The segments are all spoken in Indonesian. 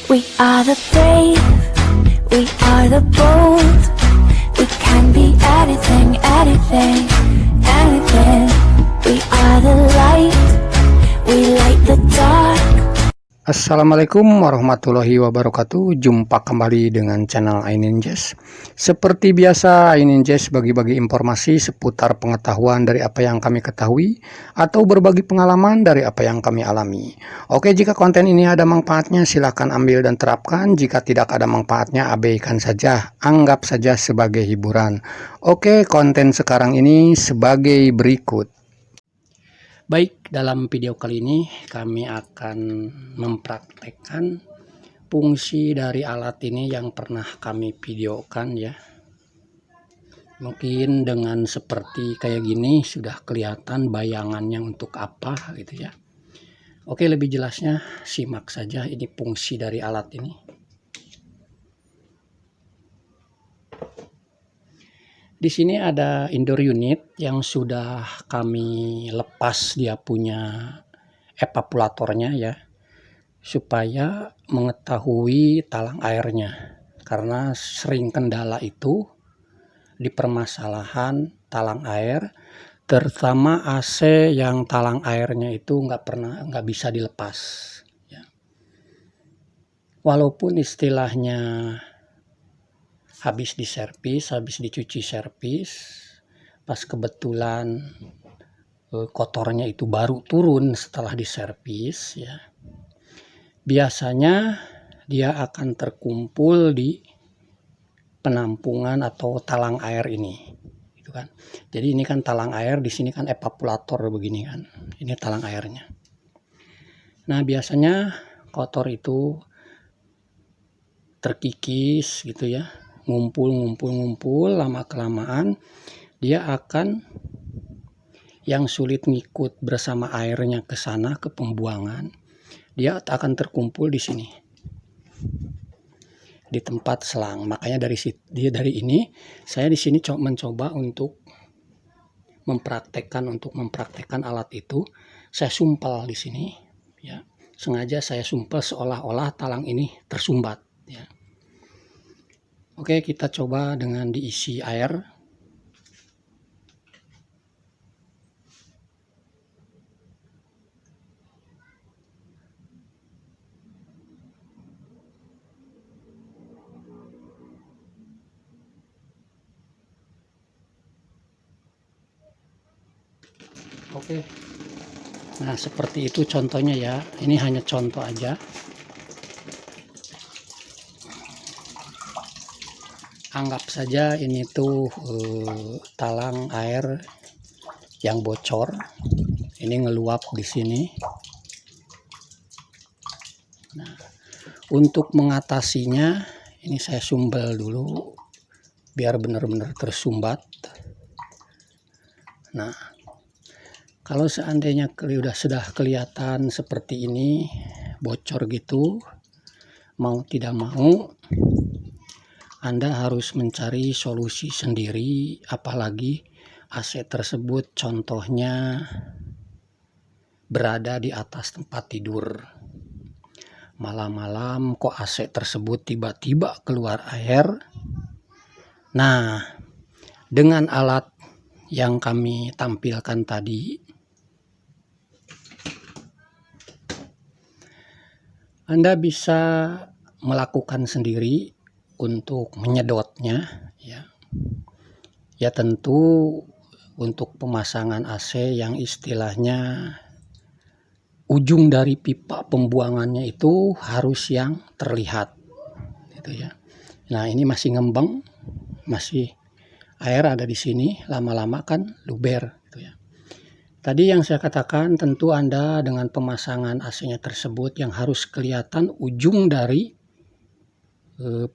We are the brave, we are the bold. We can be anything, anything, anything. We are the light, we light the dark. Assalamualaikum warahmatullahi wabarakatuh. Jumpa kembali dengan channel iNinjas. Seperti biasa, iNinjas bagi-bagi informasi seputar pengetahuan dari apa yang kami ketahui atau berbagi pengalaman dari apa yang kami alami. Oke, jika konten ini ada manfaatnya silahkan ambil dan terapkan. Jika tidak ada manfaatnya abaikan saja, anggap saja sebagai hiburan. Oke, konten sekarang ini sebagai berikut. Baik, dalam video kali ini kami akan mempraktekkan fungsi dari alat ini yang pernah kami videokan ya. Mungkin dengan seperti kayak gini sudah kelihatan bayangannya untuk apa gitu ya. Oke, lebih jelasnya simak saja ini fungsi dari alat ini. Di sini ada indoor unit yang sudah kami lepas dia punya evaporatornya ya, supaya mengetahui talang airnya. Karena sering kendala itu di permasalahan talang air, terutama AC yang talang airnya itu nggak bisa dilepas. Ya. Walaupun istilahnya habis diservis, habis dicuci servis, pas kebetulan kotornya itu baru turun setelah diservis ya. Biasanya dia akan terkumpul di penampungan atau talang air ini. Gitu kan. Jadi ini kan talang air, di sini kan evaporator begini kan. Ini talang airnya. Nah, biasanya kotor itu terkikis gitu ya. Ngumpul lama-kelamaan dia akan yang sulit ngikut bersama airnya ke sana ke pembuangan, dia akan terkumpul di sini di tempat selang. Makanya dari ini saya di sini mencoba untuk mempraktekkan alat itu. Saya sumpel di sini ya. Sengaja saya sumpel seolah-olah talang ini tersumbat ya. Oke, kita coba dengan diisi air. Oke. Nah, seperti itu contohnya ya. Ini hanya contoh aja. Anggap saja ini tuh talang air yang bocor. Ini ngeluap di sini. Nah, untuk mengatasinya ini saya sumbel dulu biar benar-benar tersumbat. Nah, kalau seandainya sudah kelihatan seperti ini bocor gitu, mau tidak mau Anda harus mencari solusi sendiri, apalagi AC tersebut contohnya berada di atas tempat tidur. Malam-malam kok AC tersebut tiba-tiba keluar air. Nah, dengan alat yang kami tampilkan tadi, Anda bisa melakukan sendiri untuk menyedotnya ya. Ya tentu untuk pemasangan AC yang istilahnya ujung dari pipa pembuangannya itu harus yang terlihat gitu ya. Nah, ini masih ngembang, masih air ada di sini, lama-lama kan luber gitu ya. Tadi yang saya katakan tentu Anda dengan pemasangan AC-nya tersebut yang harus kelihatan ujung dari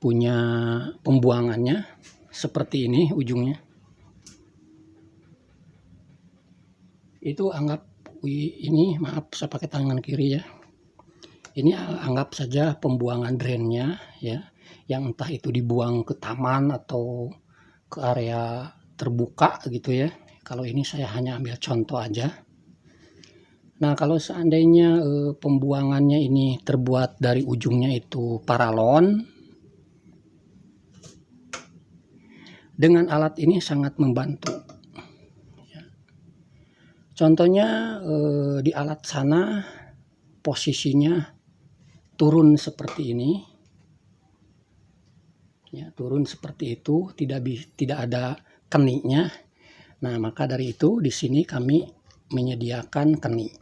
punya pembuangannya seperti ini ujungnya. Itu anggap ini, maaf saya pakai tangan kiri ya. Ini anggap saja pembuangan drainnya ya, yang entah itu dibuang ke taman atau ke area terbuka gitu ya. Kalau ini saya hanya ambil contoh aja. Nah, kalau seandainya pembuangannya ini terbuat dari ujungnya itu paralon, dengan alat ini sangat membantu. Contohnya di alat sana posisinya turun seperti ini, ya, turun seperti itu, tidak ada keniknya. Nah, maka dari itu di sini kami menyediakan kenik.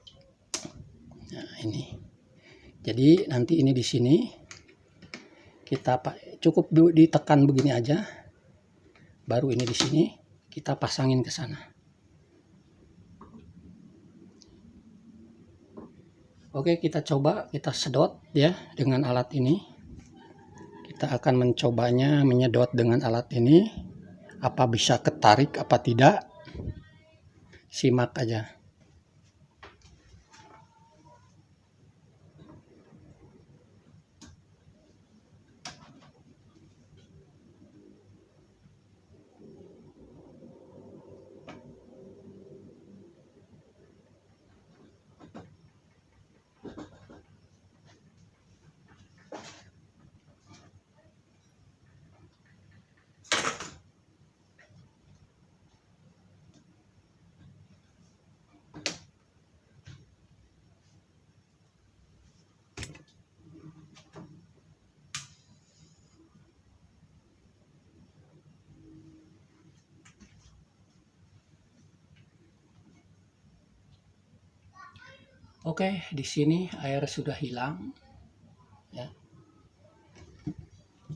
Nah, ini. Jadi nanti ini di sini kita cukup ditekan begini aja. Baru ini di sini kita pasangin ke sana. Oke, kita coba, kita sedot ya dengan alat ini. Kita akan mencobanya menyedot dengan alat ini. Apa bisa ketarik apa tidak? Simak aja. Oke, di sini air sudah hilang, ya.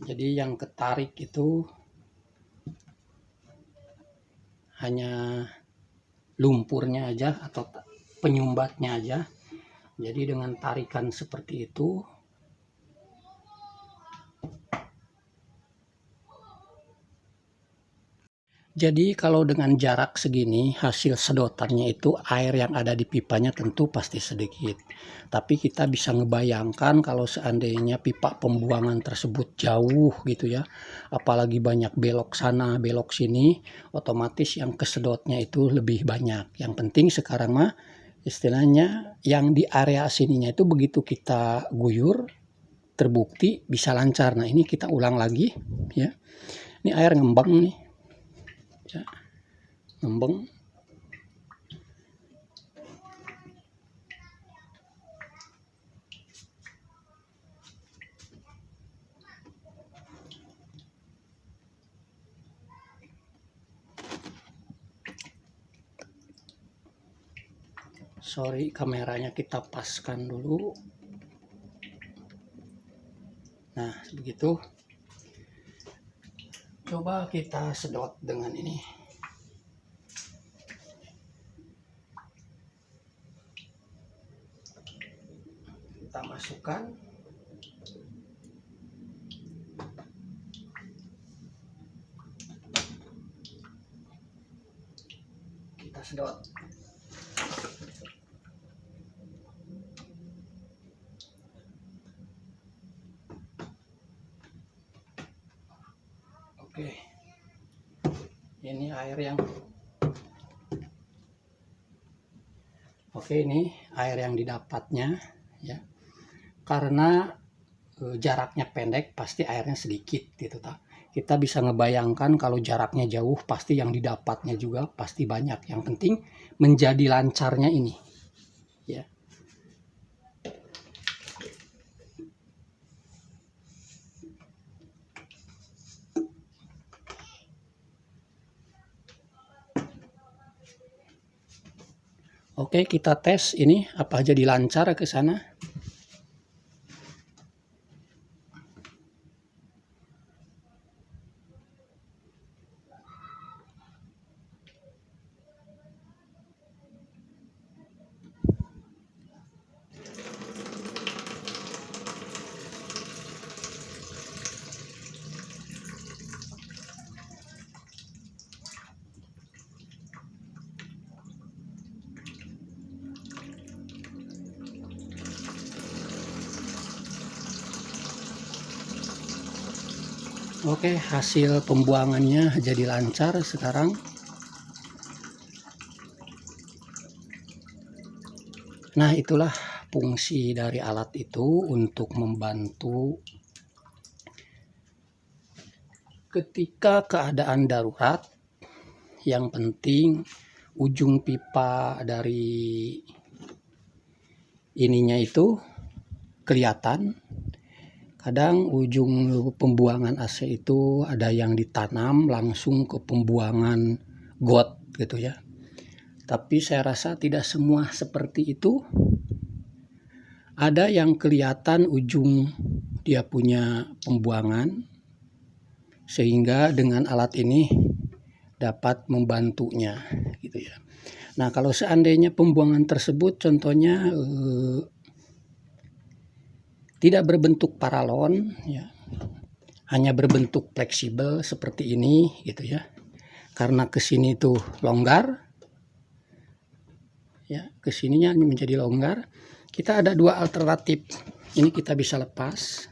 Jadi yang ketarik itu hanya lumpurnya aja atau penyumbatnya aja. Jadi dengan tarikan seperti itu, jadi kalau dengan jarak segini hasil sedotannya itu air yang ada di pipanya tentu pasti sedikit. Tapi kita bisa ngebayangkan kalau seandainya pipa pembuangan tersebut jauh gitu ya. Apalagi banyak belok sana belok sini, otomatis yang kesedotnya itu lebih banyak. Yang penting sekarang mah istilahnya yang di area sininya itu begitu kita guyur terbukti bisa lancar. Nah, ini kita ulang lagi ya. Ini air ngembang nih. Ya, ngembang. Sorry, kameranya kita paskan dulu. Nah, begitu. Coba kita sedot dengan ini. Kita masukkan. Kita sedot. Oke, ini air yang ini air yang didapatnya ya, karena jaraknya pendek pasti airnya sedikit gitu tak. Kita bisa ngebayangkan kalau jaraknya jauh pasti yang didapatnya juga pasti banyak. Yang penting menjadi lancarnya ini ya. Oke, kita tes ini apa jadi lancar ke sana. Oke, hasil pembuangannya jadi lancar sekarang. Nah, itulah fungsi dari alat itu untuk membantu ketika keadaan darurat. Yang penting ujung pipa dari ininya itu kelihatan. Kadang ujung pembuangan AC itu ada yang ditanam langsung ke pembuangan got gitu ya. Tapi saya rasa tidak semua seperti itu. Ada yang kelihatan ujung dia punya pembuangan, sehingga dengan alat ini dapat membantunya gitu ya. Nah, kalau seandainya pembuangan tersebut contohnya tidak berbentuk paralon ya, hanya berbentuk fleksibel seperti ini gitu ya. Karena kesini tuh longgar ya, kesininya menjadi longgar. Kita ada dua alternatif. Ini kita bisa lepas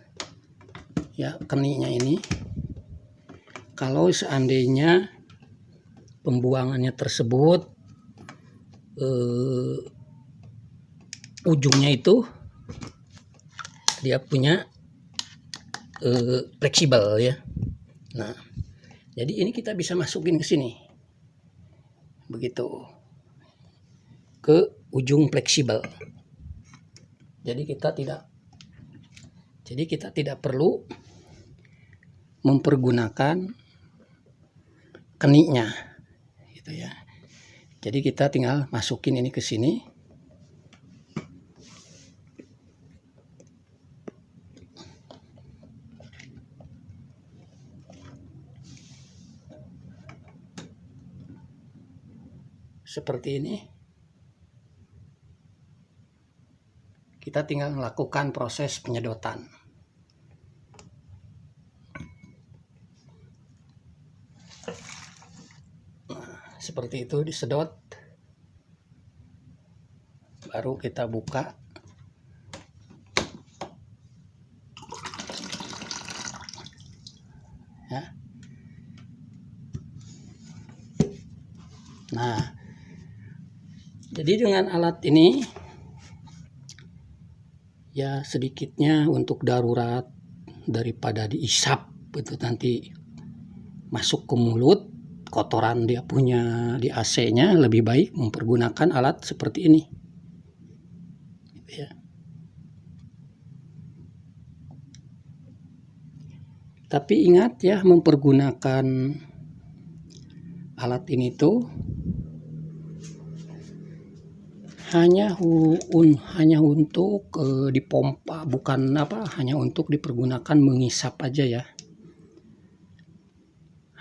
ya keninya ini. Kalau seandainya pembuangannya tersebut ujungnya itu dia punya fleksibel ya. Nah, jadi ini kita bisa masukin ke sini begitu, ke ujung fleksibel. Jadi kita tidak perlu mempergunakan keniknya gitu ya. Jadi kita tinggal masukin ini ke sini. Seperti ini. Kita tinggal melakukan proses penyedotan. Nah, seperti itu disedot. Baru kita buka. Ya. Nah, jadi dengan alat ini ya sedikitnya untuk darurat daripada diisap itu nanti masuk ke mulut kotoran dia punya di AC-nya, lebih baik mempergunakan alat seperti ini gitu ya. Tapi ingat ya, mempergunakan alat ini tuh hanya untuk dipompa, bukan hanya untuk dipergunakan mengisap aja ya.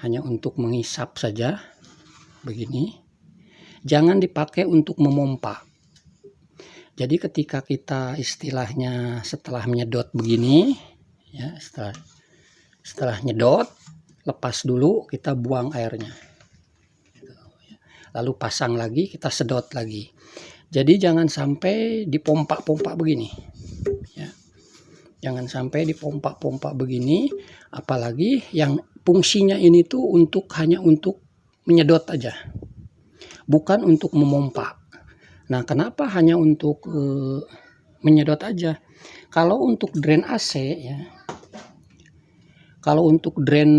Hanya untuk mengisap saja begini. Jangan dipakai untuk memompa. Jadi ketika kita istilahnya setelah menyedot begini ya, setelah nyedot, lepas dulu, kita buang airnya. Lalu pasang lagi, kita sedot lagi. Jadi jangan sampai dipompa-pompa begini ya. Jangan sampai dipompa-pompa begini, apalagi yang fungsinya ini tuh hanya untuk menyedot aja, bukan untuk memompa. Nah, kenapa hanya untuk menyedot aja? Kalau untuk drain AC ya, kalau untuk drain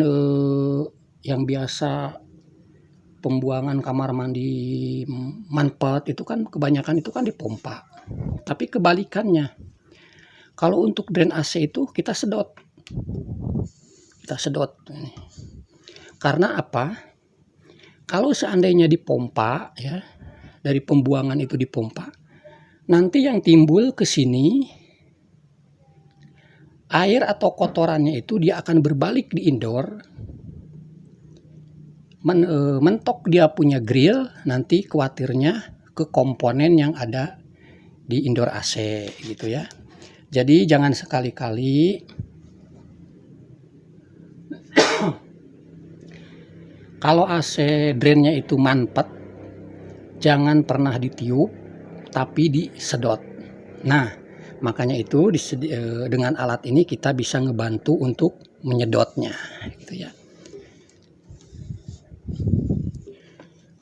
yang biasa pembuangan kamar mandi manpet itu kan kebanyakan itu kan dipompa. Tapi kebalikannya, kalau untuk drain AC itu kita sedot. Karena apa? Kalau seandainya dipompa ya, dari pembuangan itu dipompa, nanti yang timbul ke sini air atau kotorannya itu dia akan berbalik di indoor. Mentok dia punya grill, nanti khawatirnya ke komponen yang ada di indoor AC gitu ya. Jadi jangan sekali-kali kalau AC drainnya itu manpet, jangan pernah ditiup, tapi disedot. Nah, makanya itu dengan alat ini kita bisa ngebantu untuk menyedotnya gitu ya.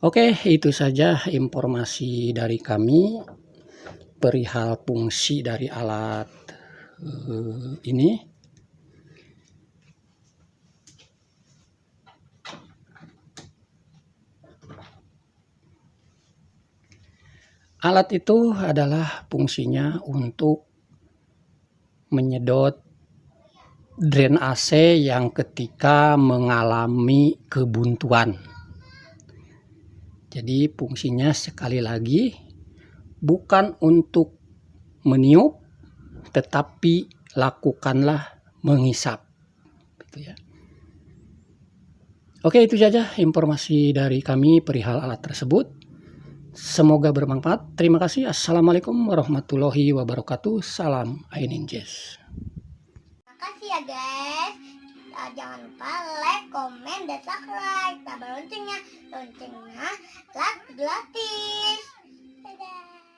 Oke, itu saja informasi dari kami. perihal fungsi dari alat ini. Alat itu adalah fungsinya untuk menyedot drain AC yang ketika mengalami kebuntuan. Jadi fungsinya sekali lagi bukan untuk meniup, tetapi lakukanlah mengisap. Gitu ya. Oke, itu saja informasi dari kami perihal alat tersebut. Semoga bermanfaat. Terima kasih. Assalamualaikum warahmatullahi wabarakatuh. Salam Aininjes. Terima kasih ya guys. Jangan lupa like, komen, dan subscribe. Tambah loncengnya gratis. Dadah.